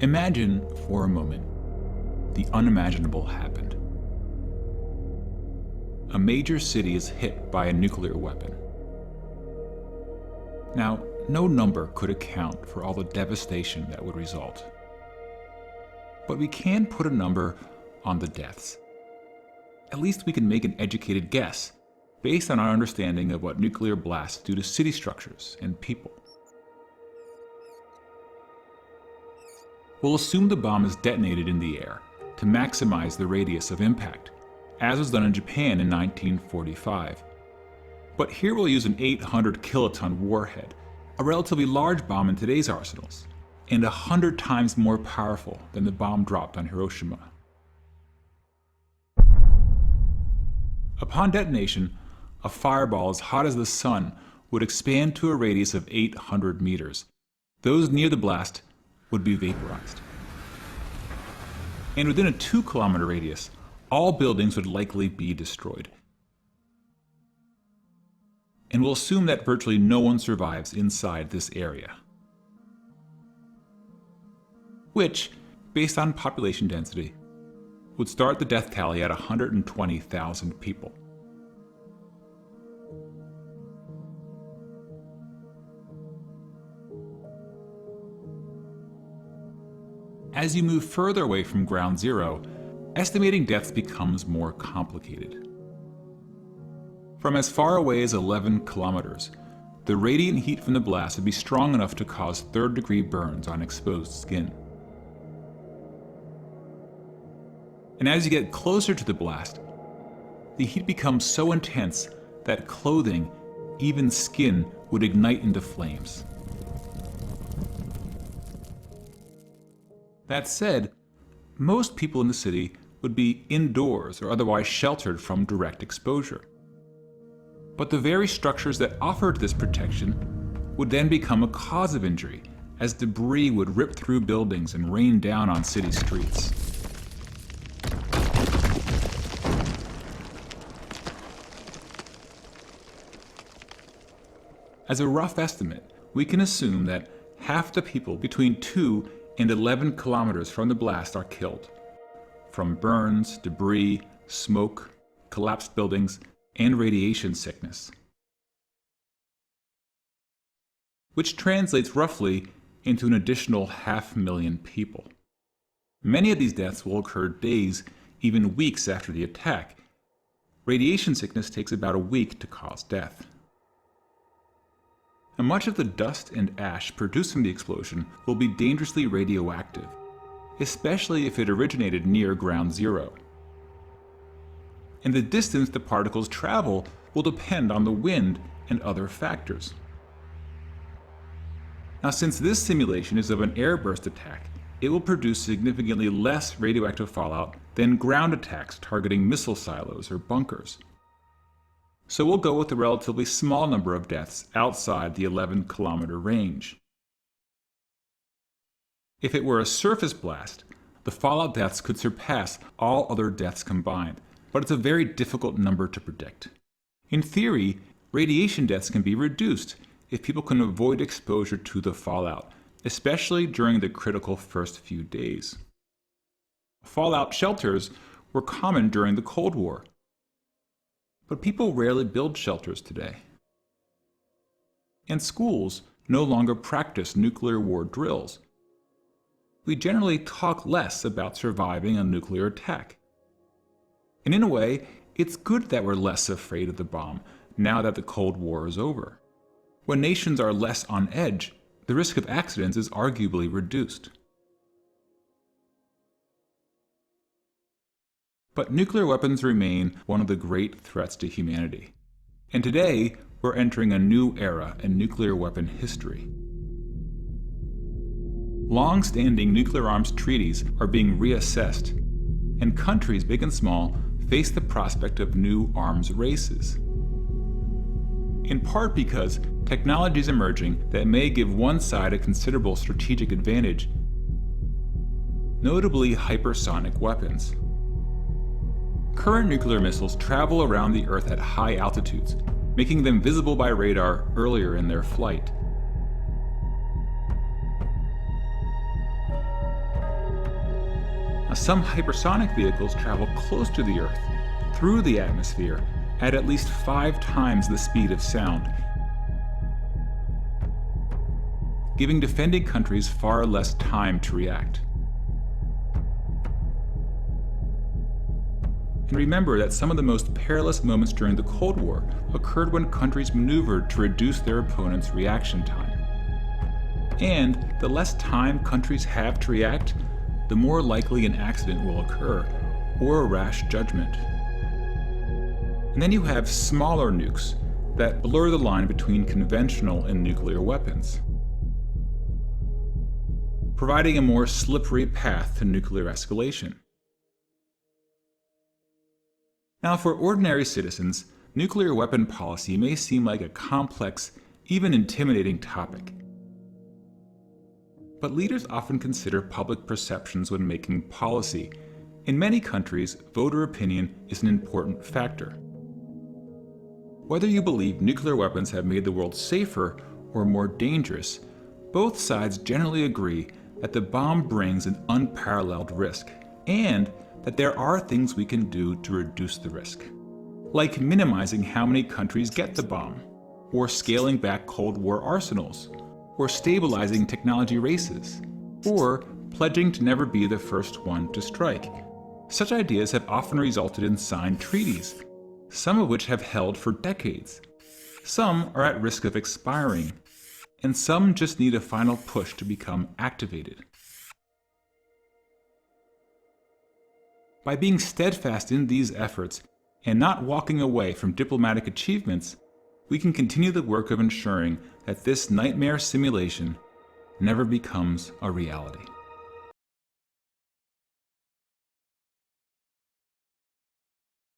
Imagine, for a moment, the unimaginable happened. A major city is hit by a nuclear weapon. Now, no number could account for all the devastation that would result. But we can put a number on the deaths. At least we can make an educated guess based on our understanding of what nuclear blasts do to city structures and people. We'll assume the bomb is detonated in the air to maximize the radius of impact, as was done in Japan in 1945. But here we'll use an 800 kiloton warhead, a relatively large bomb in today's arsenals, and 100 times more powerful than the bomb dropped on Hiroshima. Upon detonation, a fireball as hot as the sun would expand to a radius of 800 meters. Those near the blast would be vaporized. And within a 2-kilometer radius, all buildings would likely be destroyed. And we'll assume that virtually no one survives inside this area, which, based on population density, would start the death tally at 120,000 people. As you move further away from ground zero, estimating deaths becomes more complicated. From as far away as 11 kilometers, the radiant heat from the blast would be strong enough to cause third-degree burns on exposed skin. And as you get closer to the blast, the heat becomes so intense that clothing, even skin, would ignite into flames. That said, most people in the city would be indoors or otherwise sheltered from direct exposure. But the very structures that offered this protection would then become a cause of injury, as debris would rip through buildings and rain down on city streets. As a rough estimate, we can assume that half the people between 2 and 11 kilometers from the blast are killed, from burns, debris, smoke, collapsed buildings, and radiation sickness, which translates roughly into an additional 500,000 people. Many of these deaths will occur days, even weeks after the attack. Radiation sickness takes about a week to cause death. And much of the dust and ash produced from the explosion will be dangerously radioactive, especially if it originated near ground zero. And the distance the particles travel will depend on the wind and other factors. Now, since this simulation is of an airburst attack, it will produce significantly less radioactive fallout than ground attacks targeting missile silos or bunkers. So we'll go with a relatively small number of deaths outside the 11-kilometer range. If it were a surface blast, the fallout deaths could surpass all other deaths combined, but it's a very difficult number to predict. In theory, radiation deaths can be reduced if people can avoid exposure to the fallout, especially during the critical first few days. Fallout shelters were common during the Cold War, but people rarely build shelters today. And schools no longer practice nuclear war drills. We generally talk less about surviving a nuclear attack. And in a way, it's good that we're less afraid of the bomb now that the Cold War is over. When nations are less on edge, the risk of accidents is arguably reduced. But nuclear weapons remain one of the great threats to humanity. And today, we're entering a new era in nuclear weapon history. Long-standing nuclear arms treaties are being reassessed, and countries big and small face the prospect of new arms races. In part because technology is emerging that may give one side a considerable strategic advantage, notably hypersonic weapons. Current nuclear missiles travel around the Earth at high altitudes, making them visible by radar earlier in their flight. Now, some hypersonic vehicles travel close to the Earth, through the atmosphere, at least 5 times the speed of sound, giving defending countries far less time to react. And remember that some of the most perilous moments during the Cold War occurred when countries maneuvered to reduce their opponent's reaction time. And the less time countries have to react, the more likely an accident will occur, or a rash judgment. And then you have smaller nukes that blur the line between conventional and nuclear weapons, providing a more slippery path to nuclear escalation. Now, for ordinary citizens, nuclear weapon policy may seem like a complex, even intimidating topic. But leaders often consider public perceptions when making policy. In many countries, voter opinion is an important factor. Whether you believe nuclear weapons have made the world safer or more dangerous, both sides generally agree that the bomb brings an unparalleled risk, and that there are things we can do to reduce the risk, like minimizing how many countries get the bomb, or scaling back Cold War arsenals, or stabilizing technology races, or pledging to never be the first one to strike. Such ideas have often resulted in signed treaties, some of which have held for decades. Some are at risk of expiring, and some just need a final push to become activated. By being steadfast in these efforts and not walking away from diplomatic achievements, we can continue the work of ensuring that this nightmare simulation never becomes a reality.